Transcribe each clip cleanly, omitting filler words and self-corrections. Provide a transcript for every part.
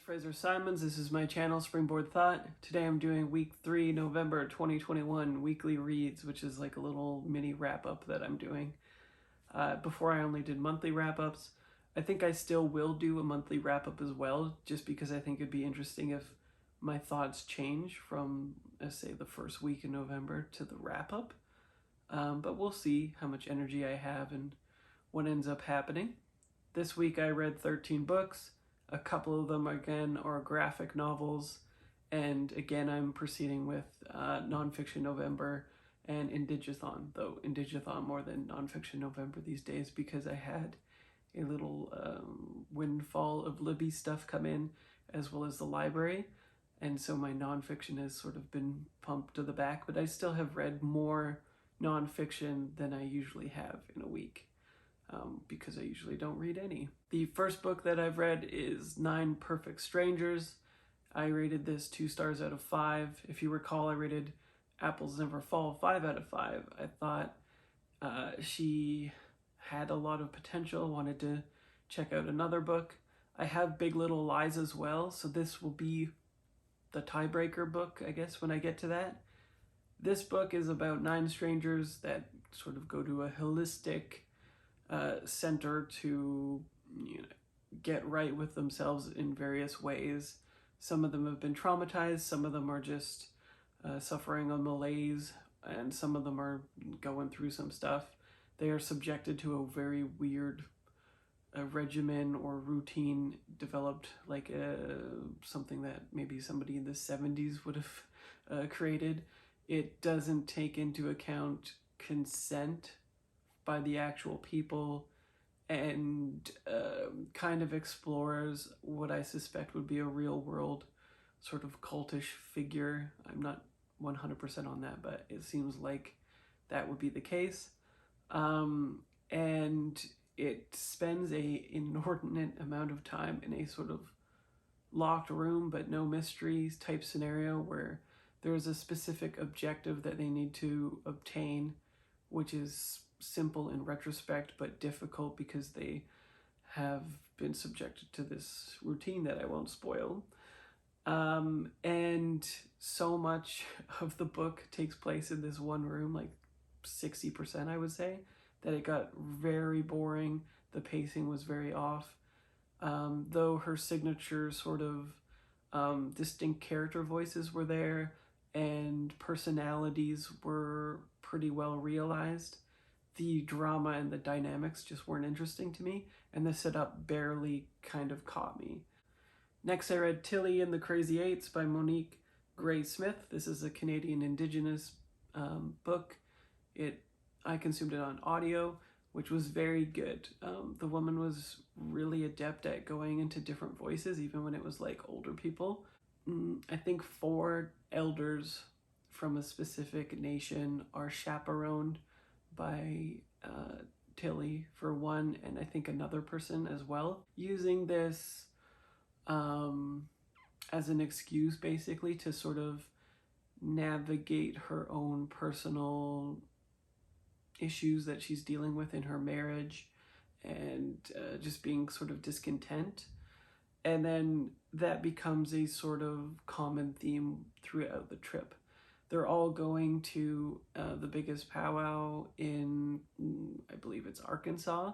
Fraser Simons. This is my channel, Springboard Thought. Today I'm doing week 3, November 2021 weekly reads, which is like a little mini wrap-up that I'm doing. Before I only did monthly wrap-ups. I think I still will do a monthly wrap-up as well, just because I think it'd be interesting if my thoughts change from, let's say, the first week in November to the wrap-up. But we'll see how much energy I have and what ends up happening. This week I read 13 books. A couple of them, again, are graphic novels. And again, I'm proceeding with Nonfiction November and Indigathon, though Indigathon more than Nonfiction November these days because I had a little windfall of Libby stuff come in, as well as the library. And so my nonfiction has sort of been pumped to the back, but I still have read more nonfiction than I usually have in a week. Because I usually don't read any. The first book that I've read is 9 Perfect Strangers. I rated this 2 stars out of 5. If you recall, I rated Apples Never Fall 5 out of 5. I thought she had a lot of potential, wanted to check out another book. I have Big Little Lies as well, so this will be the tiebreaker book, I guess, when I get to that. This book is about 9 strangers that sort of go to a holistic center to get right with themselves in various ways. Some of them have been traumatized, some of them are just suffering a malaise, and some of them are going through some stuff. They are subjected to a very weird regimen or routine developed like something that maybe somebody in the 70s would have created. It doesn't take into account consent by the actual people, and kind of explores what I suspect would be a real world sort of cultish figure. I'm not 100% on that, but it seems like that would be the case. And it spends a inordinate amount of time in a sort of locked room but no mysteries type scenario where there's a specific objective that they need to obtain, which is simple in retrospect, but difficult because they have been subjected to this routine that I won't spoil. And so much of the book takes place in this one room, like 60% I would say, that it got very boring. The pacing was very off. Though her signature sort of distinct character voices were there and personalities were pretty well realized, the drama and the dynamics just weren't interesting to me, and the setup barely kind of caught me. Next, I read Tilly and the Crazy Eights by Monique Gray Smith. This is a Canadian Indigenous book. I consumed it on audio, which was very good. The woman was really adept at going into different voices, even when it was like older people. I think 4 elders from a specific nation are chaperoned by Tilly for one, and I think another person as well, using this as an excuse basically to sort of navigate her own personal issues that she's dealing with in her marriage and just being sort of discontent. And then that becomes a sort of common theme throughout the trip. They're all going to the biggest powwow in, I believe it's Arkansas.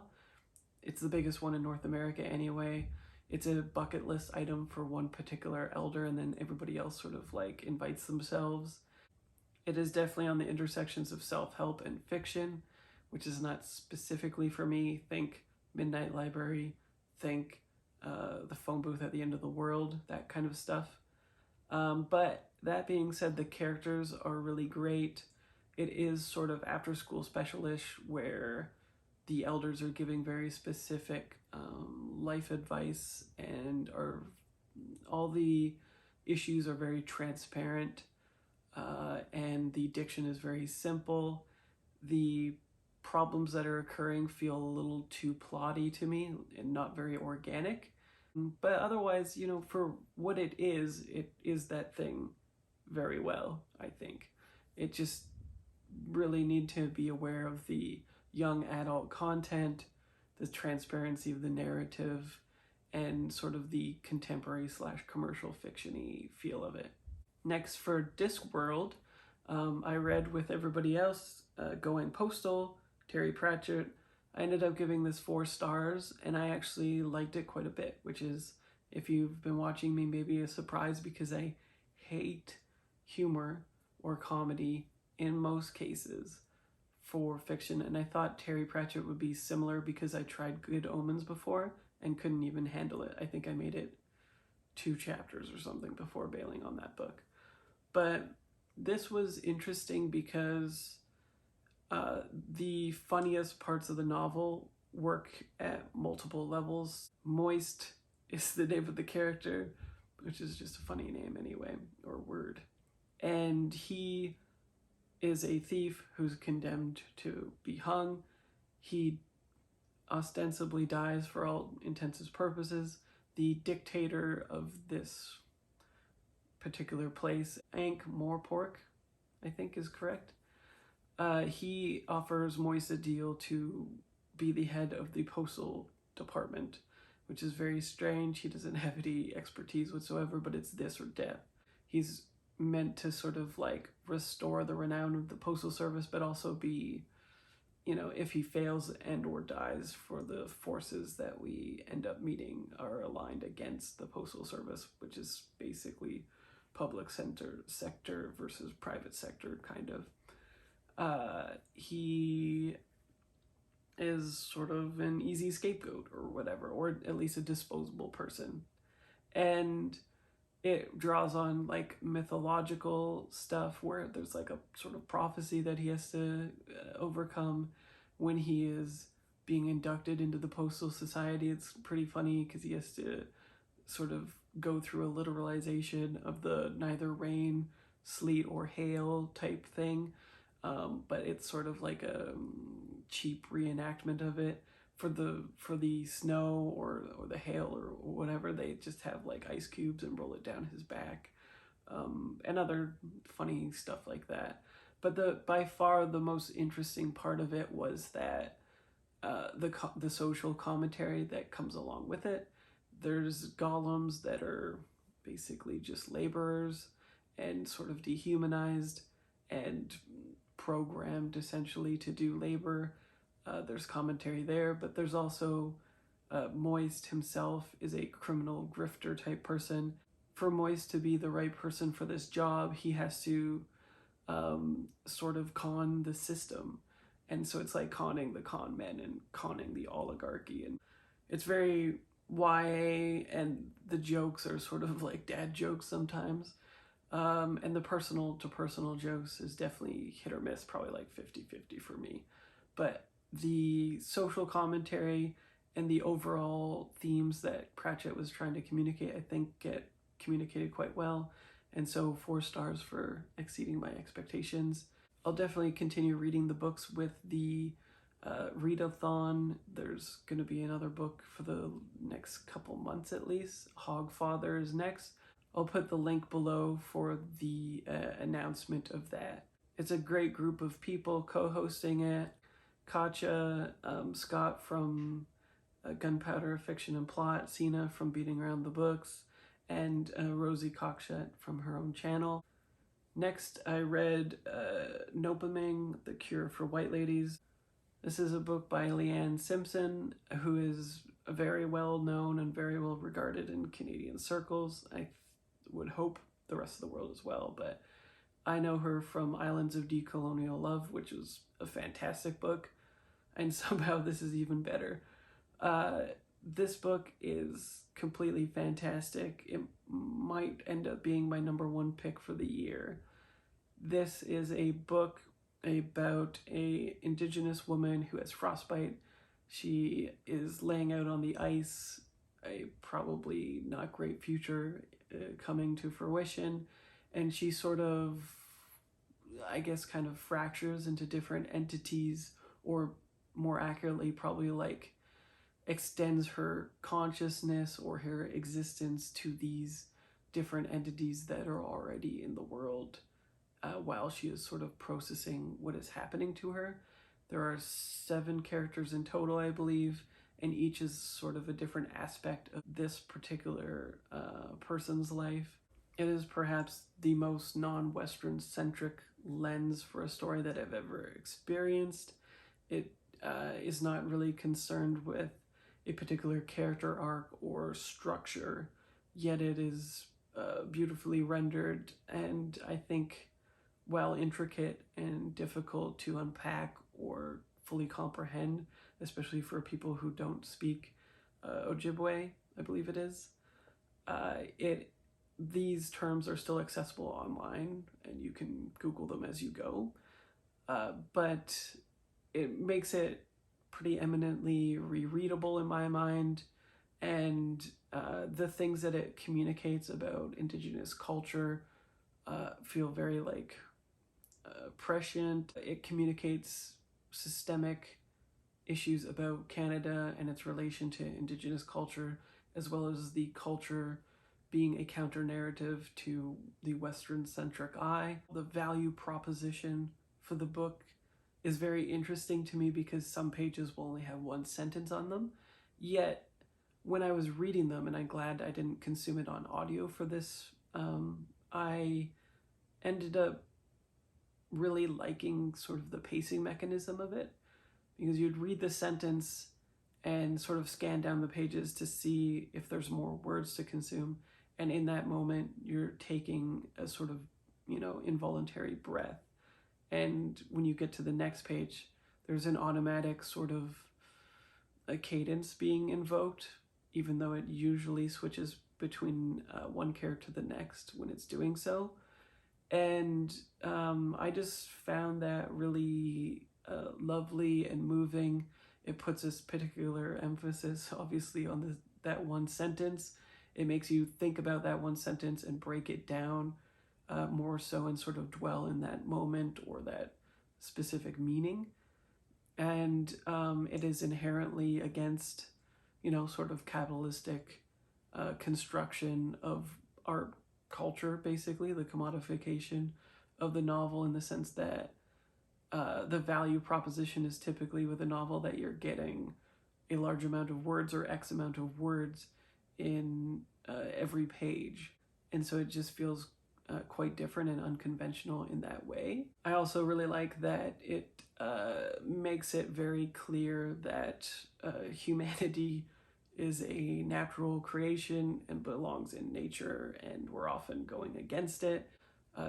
It's the biggest one in North America anyway. It's a bucket list item for one particular elder, and then everybody else sort of like invites themselves. It is definitely on the intersections of self-help and fiction, which is not specifically for me. Think Midnight Library, think the phone booth at the end of the world, that kind of stuff. But that being said, the characters are really great. It is sort of after-school special-ish where the elders are giving very specific life advice, and all the issues are very transparent, and the diction is very simple. The problems that are occurring feel a little too plotty to me and not very organic. But otherwise, for what it is that thing very well, I think. It just really need to be aware of the young adult content, the transparency of the narrative, and sort of the contemporary / commercial fiction-y feel of it. Next, for Discworld, I read with everybody else, Going Postal, Terry Pratchett. I ended up giving this 4 stars, and I actually liked it quite a bit, which is, if you've been watching me, maybe a surprise, because I hate humor or comedy in most cases for fiction, and I thought Terry Pratchett would be similar because I tried Good Omens before and couldn't even handle it. I think I made it 2 chapters or something before bailing on that book. But this was interesting because the funniest parts of the novel work at multiple levels. Moist is the name of the character, which is just a funny name anyway, or word. And he is a thief who's condemned to be hung. He ostensibly dies for all intents and purposes. The dictator of this particular place, Ankh-Morpork, I think is correct, he offers Moist a deal to be the head of the postal department, which is very strange. He doesn't have any expertise whatsoever, but it's this or death. He's meant to sort of like restore the renown of the postal service, but also be, you know, if he fails and or dies, for the forces that we end up meeting are aligned against the postal service, which is basically public sector versus private sector, kind of. He is sort of an easy scapegoat or whatever, or at least a disposable person. And it draws on like mythological stuff where there's like a sort of prophecy that he has to overcome when he is being inducted into the Postal Society. It's pretty funny because he has to sort of go through a literalization of the neither rain, sleet, or hail type thing. But it's sort of like a cheap reenactment of it. For the snow or the hail or whatever, they just have like ice cubes and roll it down his back, and other funny stuff like that. But by far the most interesting part of it was that the social commentary that comes along with it. There's golems that are basically just laborers and sort of dehumanized and programmed essentially to do labor. There's commentary there, but there's also Moist himself is a criminal grifter type person. For Moist to be the right person for this job, he has to sort of con the system. And so it's like conning the con men and conning the oligarchy. And it's very YA, and the jokes are sort of like dad jokes sometimes. And the personal to personal jokes is definitely hit or miss, probably like 50-50 for me. But the social commentary and the overall themes that Pratchett was trying to communicate, I think, get communicated quite well. And so 4 stars for exceeding my expectations. I'll definitely continue reading the books with the readathon. There's going to be another book for the next couple months at least. Hogfather is next. I'll put the link below for the announcement of that. It's a great group of people co-hosting it. Katja, Scott from Gunpowder Fiction and Plot, Sina from Beating Around the Books, and Rosie Cockshut from her own channel. Next, I read Nopaming, The Cure for White Ladies. This is a book by Leanne Simpson, who is very well known and very well regarded in Canadian circles. I would hope the rest of the world as well, but I know her from Islands of Decolonial Love, which was a fantastic book, and somehow this is even better. This book is completely fantastic. It might end up being my #1 pick for the year. This is a book about a indigenous woman who has frostbite. She is laying out on the ice, a probably not great future coming to fruition, and she sort of, I guess, kind of fractures into different entities, or more accurately, probably like extends her consciousness or her existence to these different entities that are already in the world while she is sort of processing what is happening to her. There are 7 characters in total, I believe, and each is sort of a different aspect of this particular person's life. It is perhaps the most non-Western centric lens for a story that I've ever experienced. It is not really concerned with a particular character arc or structure, yet it is beautifully rendered, and I think while intricate and difficult to unpack or fully comprehend, especially for people who don't speak Ojibwe, I believe it is, these terms are still accessible online, and you can Google them as you go. But it makes it pretty eminently rereadable in my mind, and the things that it communicates about Indigenous culture feel very like prescient. It communicates systemic issues about Canada and its relation to Indigenous culture, as well as the culture being a counter-narrative to the Western-centric eye. The value proposition for the book is very interesting to me because some pages will only have one sentence on them, yet when I was reading them, and I'm glad I didn't consume it on audio for this, I ended up really liking sort of the pacing mechanism of it, because you'd read the sentence and sort of scan down the pages to see if there's more words to consume, and in that moment you're taking a sort of, involuntary breath, and when you get to the next page there's an automatic sort of a cadence being invoked, even though it usually switches between one character to the next when it's doing so. And I just found that really lovely and moving. It puts this particular emphasis, obviously, on that one sentence. It makes you think about that one sentence and break it down more so, and sort of dwell in that moment or that specific meaning. And it is inherently against, sort of capitalistic construction of art culture, basically, the commodification of the novel, in the sense that the value proposition is typically with a novel that you're getting a large amount of words or X amount of words in every page. And so it just feels quite different and unconventional in that way. I also really like that it makes it very clear that humanity is a natural creation and belongs in nature, and we're often going against it.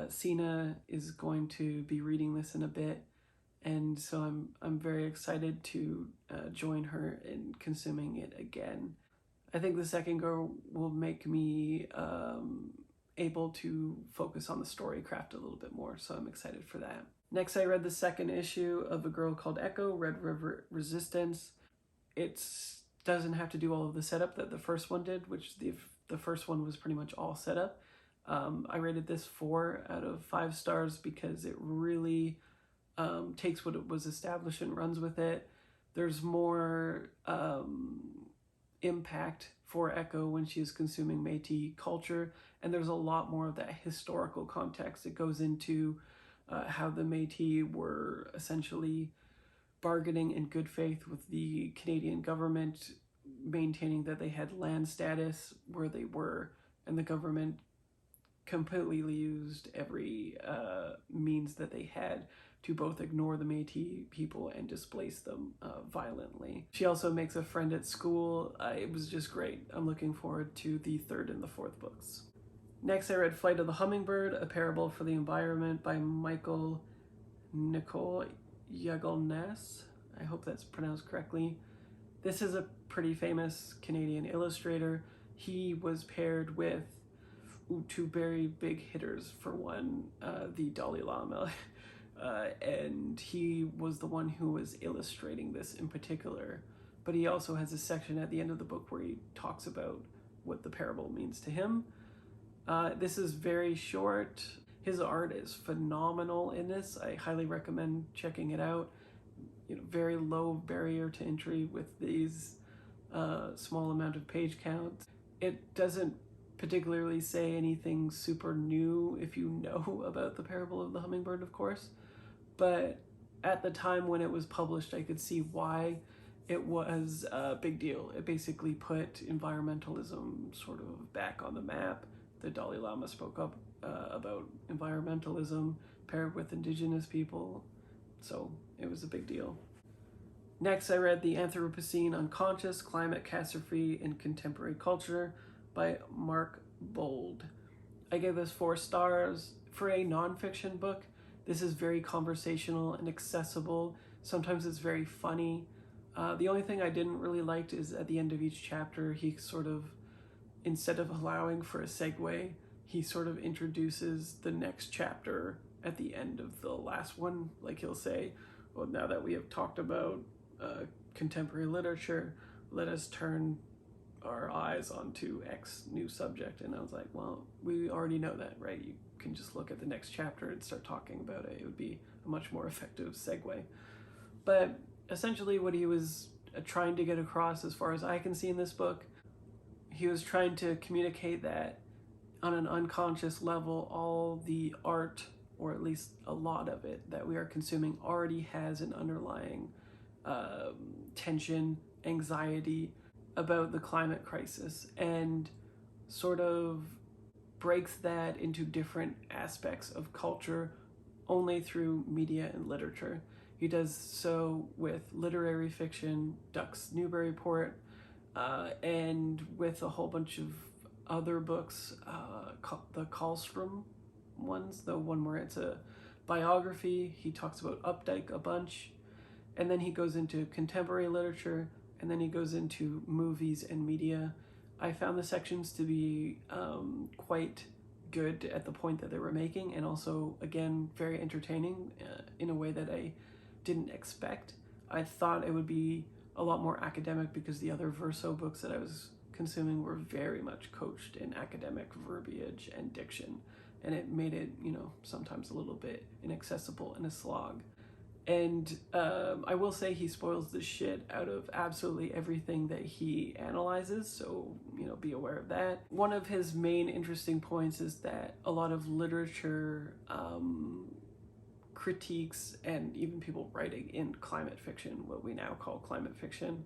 Sina is going to be reading this in a bit, and so I'm very excited to join her in consuming it again. I think the second go will make me able to focus on the story craft a little bit more, so I'm excited for that. Next, I read the second issue of A Girl Called Echo, Red River Resistance. It doesn't have to do all of the setup that the first one did, which the first one was pretty much all setup. I rated this 4 out of 5 stars because it really takes what it was established and runs with it. There's more impact for Echo when she's consuming Métis culture, and there's a lot more of that historical context. It goes into how the Métis were essentially bargaining in good faith with the Canadian government, maintaining that they had land status where they were, and the government completely used every means that they had to both ignore the Métis people and displace them violently. She also makes a friend at school. It was just great. I'm looking forward to the 3rd and the 4th books. Next, I read Flight of the Hummingbird, A Parable for the Environment by Michael Nicole Yagelness. I hope that's pronounced correctly. This is a pretty famous Canadian illustrator. He was paired with 2 very big hitters. For one, the Dalai Lama, and he was the one who was illustrating this in particular. But he also has a section at the end of the book where he talks about what the parable means to him. This is very short. His art is phenomenal in this. I highly recommend checking it out. Very low barrier to entry with these small amount of page count. It doesn't particularly say anything super new if you know about the Parable of the Hummingbird, of course, but at the time when it was published I could see why, it was a big deal. It basically put environmentalism sort of back on the map. The Dalai Lama spoke up about environmentalism paired with indigenous people, so it was a big deal. Next, I read The Anthropocene Unconscious, Climate Catastrophe in Contemporary Culture by Mark Bold. I gave this 4 stars. For a nonfiction book, this is very conversational and accessible. Sometimes it's very funny. The only thing I didn't really like is at the end of each chapter, he sort of, instead of allowing for a segue, he sort of introduces the next chapter at the end of the last one. Like he'll say, well, now that we have talked about contemporary literature, let us turn our eyes onto X new subject. And I was like, well, we already know that, right? You can just look at the next chapter and start talking about it. It would be a much more effective segue. But essentially what he was trying to get across, as far as I can see in this book, he was trying to communicate that on an unconscious level, all the art, or at least a lot of it, that we are consuming already has an underlying tension, anxiety about the climate crisis, and sort of breaks that into different aspects of culture only through media and literature. He does so with literary fiction, Duck's Newburyport, and with a whole bunch of other books, the Karlstrom ones, the one where it's a biography. He talks about Updike a bunch, and then he goes into contemporary literature, and then he goes into movies and media. I found the sections to be quite good at the point that they were making, and also, again, very entertaining in a way that I didn't expect. I thought it would be a lot more academic because the other verso books that I was consuming were very much coached in academic verbiage and diction, and it made it, sometimes a little bit inaccessible and a slog. And I will say he spoils the shit out of absolutely everything that he analyzes, so, be aware of that. One of his main interesting points is that a lot of literature critiques, and even people writing in climate fiction, what we now call climate fiction,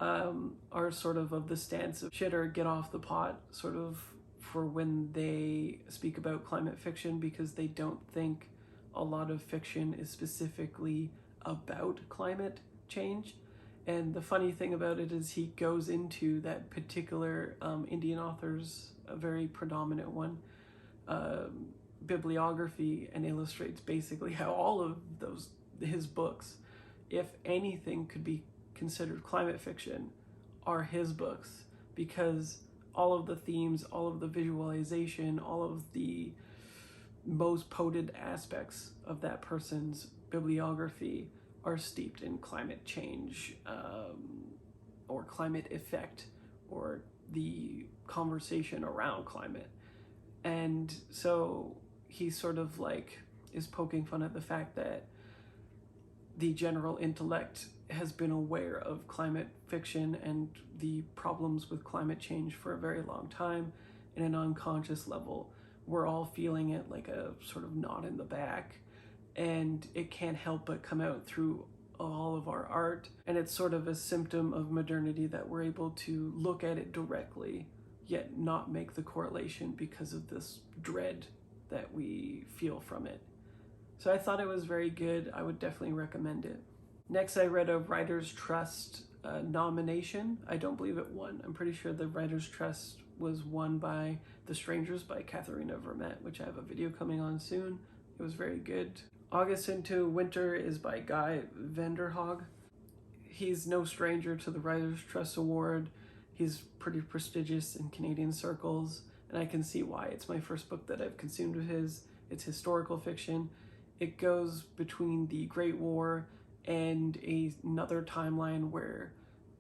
are sort of the stance of shit or get off the pot, sort of, for when they speak about climate fiction, because they don't think a lot of fiction is specifically about climate change. And the funny thing about it is he goes into that particular Indian author's, a very predominant one, bibliography, and illustrates basically how all of his books, if anything could be considered climate fiction, are his books, because all of the themes, all of the visualization, all of the most potent aspects of that person's bibliography are steeped in climate change, or climate effect, or the conversation around climate. And so he sort of is poking fun at the fact that the general intellect has been aware of climate fiction and the problems with climate change for a very long time. In an unconscious level, we're all feeling it like a sort of knot in the back, and it can't help but come out through all of our art. And it's sort of a symptom of modernity that we're able to look at it directly, yet not make the correlation because of this dread that we feel from it. So I thought it was very good. I would definitely recommend it. Next, I read a Writers' Trust nomination. I don't believe it won. I'm pretty sure the Writers' Trust was won by The Strangers by Katherena Vermette, which I have a video coming on soon. It was very good. August into Winter is by Guy Vanderhoog. He's no stranger to the Writers' Trust Award. He's pretty prestigious in Canadian circles, and I can see why. It's my first book that I've consumed of his. It's historical fiction. It goes between the Great War and another timeline where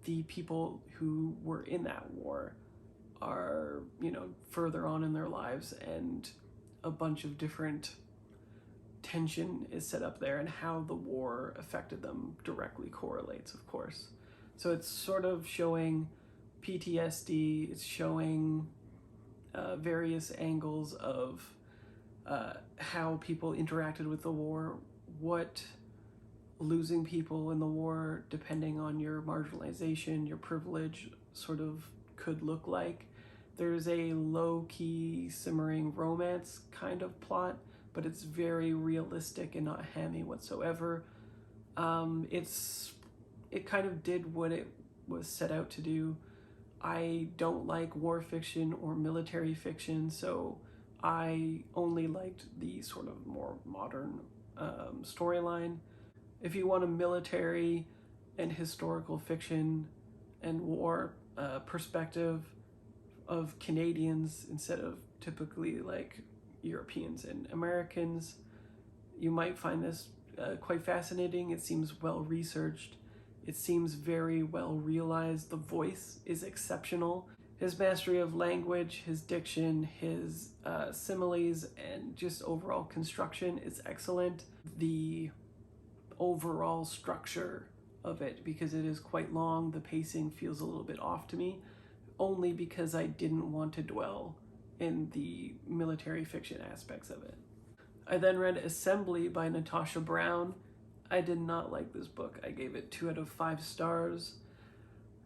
the people who were in that war are, further on in their lives, and a bunch of different tension is set up there, and how the war affected them directly correlates, of course. So it's sort of showing PTSD, it's showing various angles of how people interacted with the war, what losing people in the war, depending on your marginalization, your privilege, sort of could look like. There's a low-key, simmering romance kind of plot, but it's very realistic and not hammy whatsoever. It kind of did what it was set out to do. I don't like war fiction or military fiction, so I only liked the sort of more modern storyline. If you want a military and historical fiction and war perspective of Canadians instead of typically like Europeans and Americans, you might find this quite fascinating. It seems well researched. It seems very well realized. The voice is exceptional. His mastery of language, his diction, his similes, and just overall construction is excellent. The overall structure of it, because it is quite long, the pacing feels a little bit off to me, only because I didn't want to dwell in the military fiction aspects of it. I then read Assembly by Natasha Brown. I did not like this book. I gave it 2 out of 5 stars.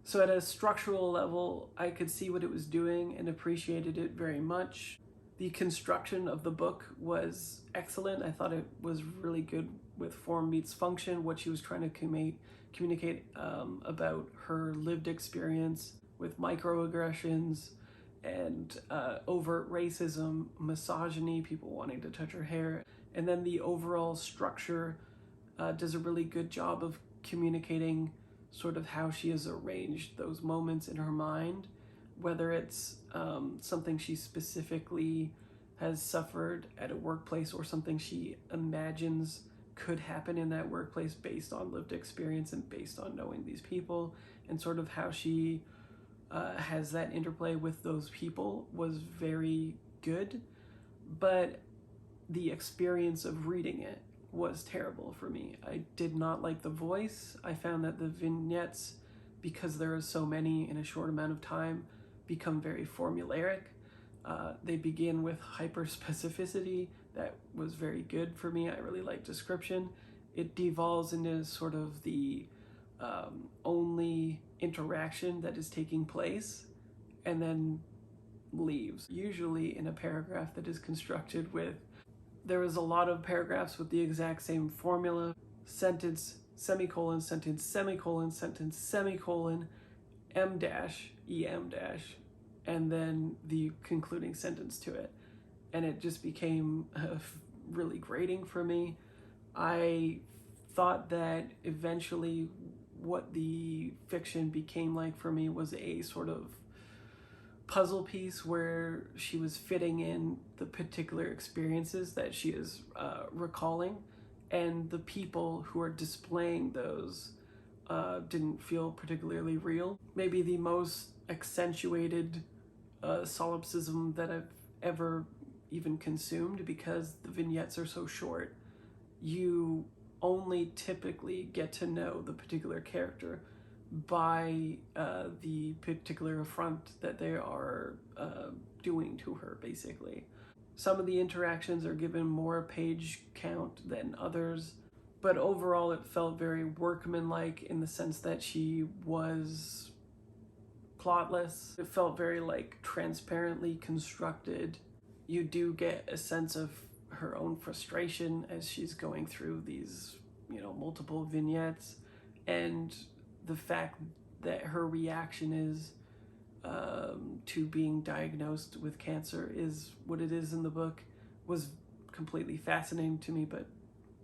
So at a structural level, I could see what it was doing and appreciated it very much. The construction of the book was excellent. I thought it was really good with form meets function, what she was trying to communicate about her lived experience with microaggressions and overt racism, misogyny, people wanting to touch her hair. And then the overall structure does a really good job of communicating sort of how she has arranged those moments in her mind, whether it's something she specifically has suffered at a workplace or something she imagines could happen in that workplace based on lived experience and based on knowing these people, and sort of how she has that interplay with those people was very good. But the experience of reading it was terrible for me. I did not like the voice. I found that the vignettes, because there are so many in a short amount of time, become very formulaic. They begin with hyper-specificity. That was very good for me. I really like description. It devolves into sort of the only interaction that is taking place and then leaves, usually in a paragraph that is constructed with, there was a lot of paragraphs with the exact same formula: sentence, semicolon, sentence, semicolon, sentence, semicolon, em dash, em dash, and then the concluding sentence to it. And it just became really grating for me. I thought that eventually what the fiction became like for me was a sort of puzzle piece where she was fitting in the particular experiences that she is recalling, and the people who are displaying those didn't feel particularly real. Maybe the most accentuated solipsism that I've ever even consumed, because the vignettes are so short. You only typically get to know the particular character by the particular affront that they are doing to her, basically. Some of the interactions are given more page count than others, but overall it felt very workmanlike in the sense that she was plotless. It felt very like transparently constructed. You do get a sense of her own frustration as she's going through these, multiple vignettes, and the fact that her reaction is to being diagnosed with cancer is what it is in the book was completely fascinating to me, but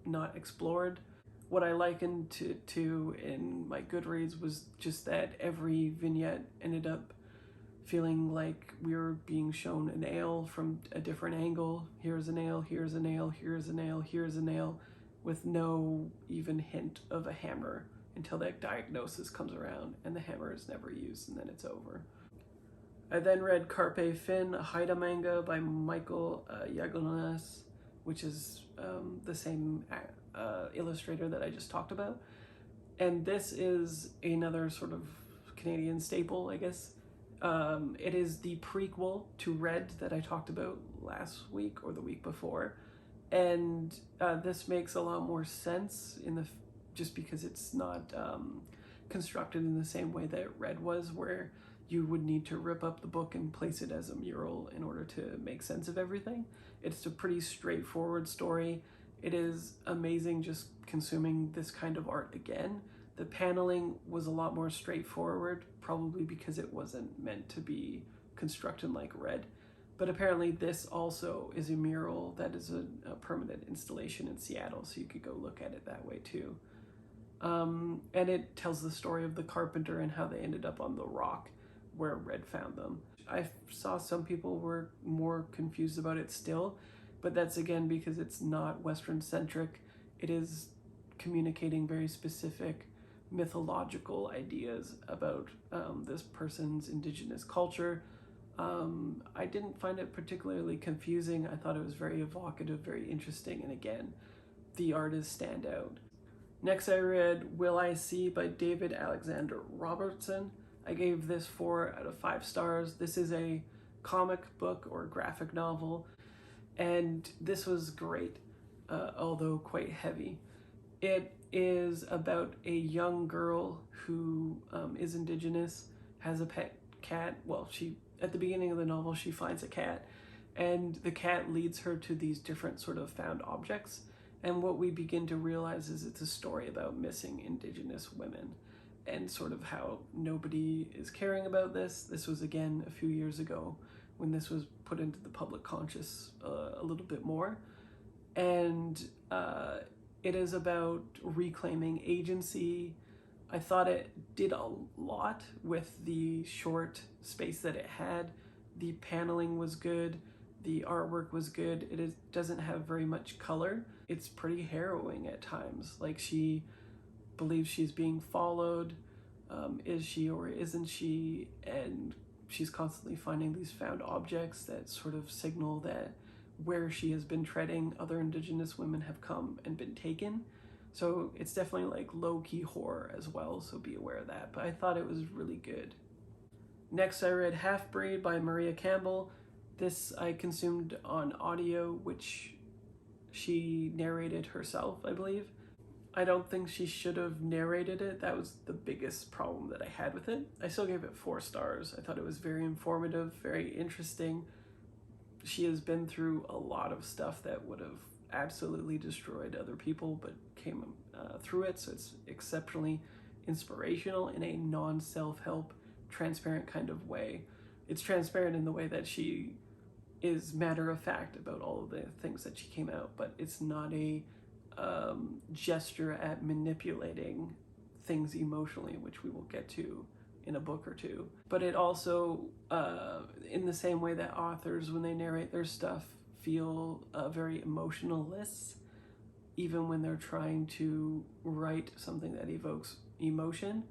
not explored. What I likened to in my Goodreads was just that every vignette ended up feeling like we were being shown a nail from a different angle. Here's a nail, here's a nail, here's a nail, here's a nail, with no even hint of a hammer until that diagnosis comes around and the hammer is never used, and then it's over. I then read Carpe Fin Haida manga by Michael Yagonas, which is the same illustrator that I just talked about. And this is another sort of Canadian staple, I guess. It is the prequel to Red that I talked about last week or the week before. And this makes a lot more sense in the just because it's not constructed in the same way that Red was, where you would need to rip up the book and place it as a mural in order to make sense of everything. It's a pretty straightforward story. It is amazing just consuming this kind of art again. The paneling was a lot more straightforward, probably because it wasn't meant to be constructed like Red. But apparently this also is a mural that is a permanent installation in Seattle, so you could go look at it that way too. And it tells the story of the carpenter and how they ended up on the rock where Red found them. I saw some people were more confused about it still, but that's again because it's not Western centric. It is communicating very specific mythological ideas about this person's indigenous culture. I didn't find it particularly confusing. I thought it was very evocative, very interesting, and again, the artists stand out. Next I read Will I See by David Alexander Robertson. I gave this 4 out of 5 stars. This is a comic book or graphic novel, and this was great, although quite heavy. It is about a young girl who is indigenous, has a pet cat. Well, at the beginning of the novel, she finds a cat, and the cat leads her to these different sort of found objects. And what we begin to realize is it's a story about missing indigenous women and sort of how nobody is caring about this. This was, again, a few years ago when this was put into the public conscious a little bit more. And it is about reclaiming agency. I thought it did a lot with the short space that it had. The paneling was good. The artwork was good. It doesn't have very much color. It's pretty harrowing at times. Like, she believes she's being followed. Is she or isn't she? And she's constantly finding these found objects that sort of signal that where she has been treading, other indigenous women have come and been taken. So it's definitely like low-key horror as well, so be aware of that. But I thought it was really good. Next I read Halfbreed by Maria Campbell. This I consumed on audio, which she narrated herself, I believe. I don't think she should have narrated it. That was the biggest problem that I had with it. I still gave it 4 stars. I thought it was very informative, very interesting. She has been through a lot of stuff that would have absolutely destroyed other people, but came through it, so it's exceptionally inspirational in a non-self-help, transparent kind of way. It's transparent in the way that she is matter-of-fact about all of the things that she came out, but it's not a gesture at manipulating things emotionally, which we will get to in a book or two. But it also, in the same way that authors, when they narrate their stuff, feel very emotionless, even when they're trying to write something that evokes emotion,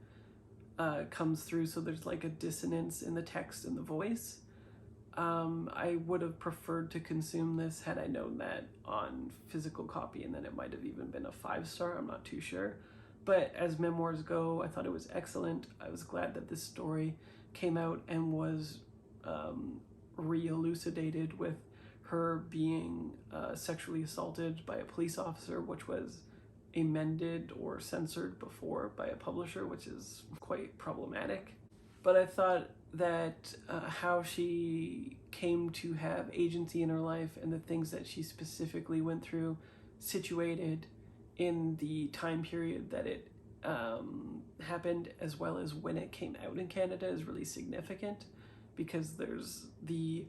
comes through. So there's like a dissonance in the text and the voice. I would have preferred to consume this had I known that on physical copy, and then it might have even been a 5-star, I'm not too sure. But as memoirs go, I thought it was excellent. I was glad that this story came out and was re-elucidated with her being sexually assaulted by a police officer, which was amended or censored before by a publisher, which is quite problematic. But I thought that how she came to have agency in her life and the things that she specifically went through, situated in the time period that it happened, as well as when it came out in Canada, is really significant, because there's the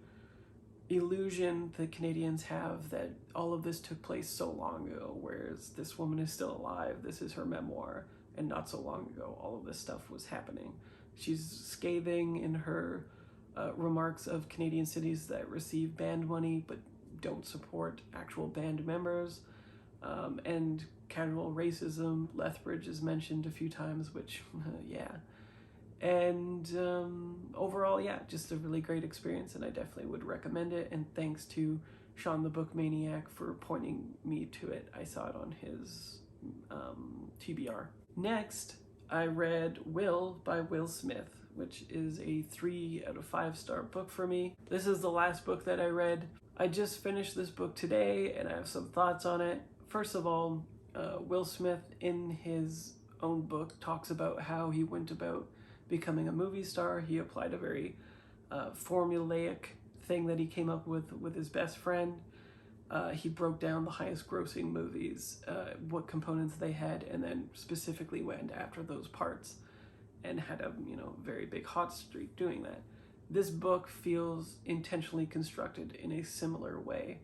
illusion the Canadians have that all of this took place so long ago, whereas this woman is still alive. This is her memoir, and not so long ago all of this stuff was happening. She's scathing in her remarks of Canadian cities that receive band money but don't support actual band members, and casual racism. Lethbridge is mentioned a few times, which yeah. And overall, yeah, just a really great experience, and I definitely would recommend it. And thanks to Sean the Book Maniac for pointing me to it. I saw it on his TBR. Next, I read Will by Will Smith, which is a 3 out of 5-star book for me. This is the last book that I read. I just finished this book today, and I have some thoughts on it. First of all, Will Smith, in his own book, talks about how he went about becoming a movie star. He applied a very formulaic thing that he came up with his best friend. He broke down the highest grossing movies, what components they had, and then specifically went after those parts and had a very big hot streak doing that. This book feels intentionally constructed in a similar way.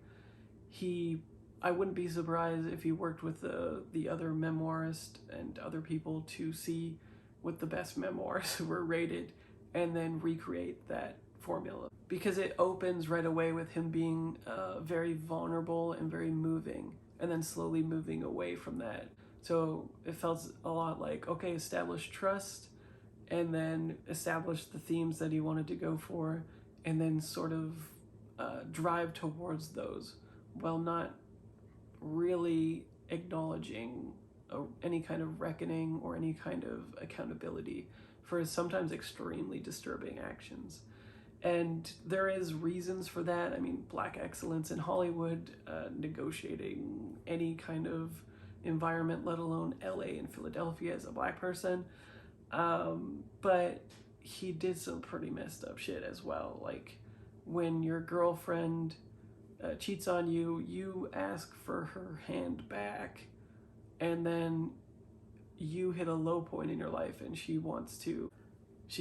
I wouldn't be surprised if he worked with the other memoirist and other people to see what the best memoirs were rated and then recreate that formula, because it opens right away with him being very vulnerable and very moving, and then slowly moving away from that. So it felt a lot like, okay, establish trust, and then establish the themes that he wanted to go for, and then sort of drive towards those while not really acknowledging any kind of reckoning or any kind of accountability for his sometimes extremely disturbing actions. And there is reasons for that. I mean, black excellence in Hollywood, negotiating any kind of environment, let alone LA and Philadelphia as a black person. But he did some pretty messed up shit as well. Like, when your girlfriend cheats on you, you ask for her hand back, and then you hit a low point in your life and she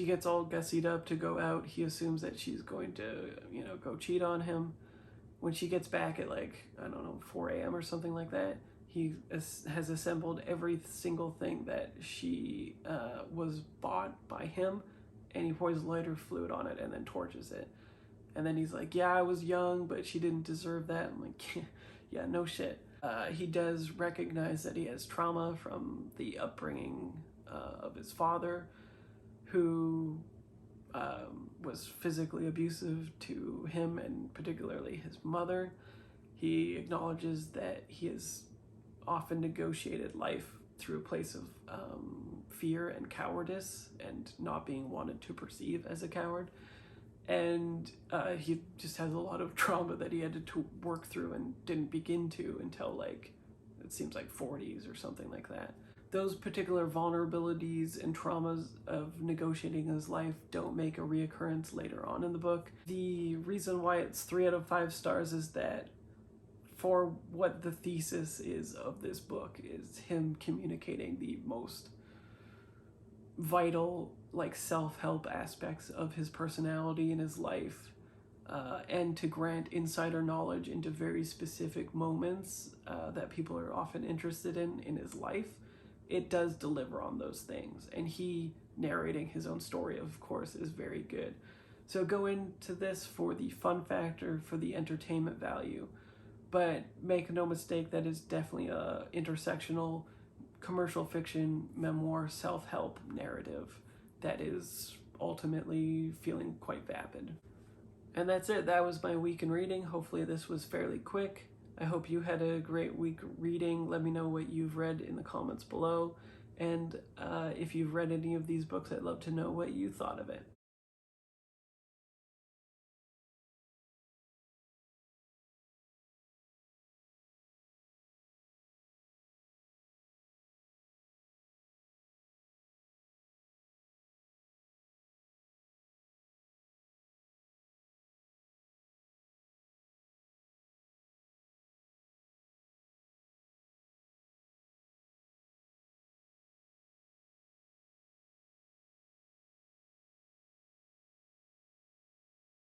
gets all gussied up to go out. He assumes that she's going to, go cheat on him. When she gets back at 4 a.m. or something like that, he has assembled every single thing that she was bought by him, and he pours lighter fluid on it and then torches it. And then he's like, yeah, I was young, but she didn't deserve that. I'm like, yeah, no shit. He does recognize that he has trauma from the upbringing of his father, who was physically abusive to him and particularly his mother. He acknowledges that he has often negotiated life through a place of fear and cowardice and not being wanted to perceive as a coward. And he just has a lot of trauma that he had to work through and didn't begin to until it seems like 40s or something like that. Those particular vulnerabilities and traumas of negotiating his life don't make a reoccurrence later on in the book. The reason why it's 3 out of 5 stars is that for what the thesis is of this book is him communicating the most vital self-help aspects of his personality and his life, and to grant insider knowledge into very specific moments that people are often interested in his life. It does deliver on those things, and he narrating his own story, of course, is very good. So go into this for the fun factor, for the entertainment value, but make no mistake, that is definitely a intersectional commercial fiction memoir self-help narrative that is ultimately feeling quite vapid. And that's it. That was my week in reading. Hopefully this was fairly quick. I hope you had a great week reading. Let me know what you've read in the comments below. And if you've read any of these books, I'd love to know what you thought of it.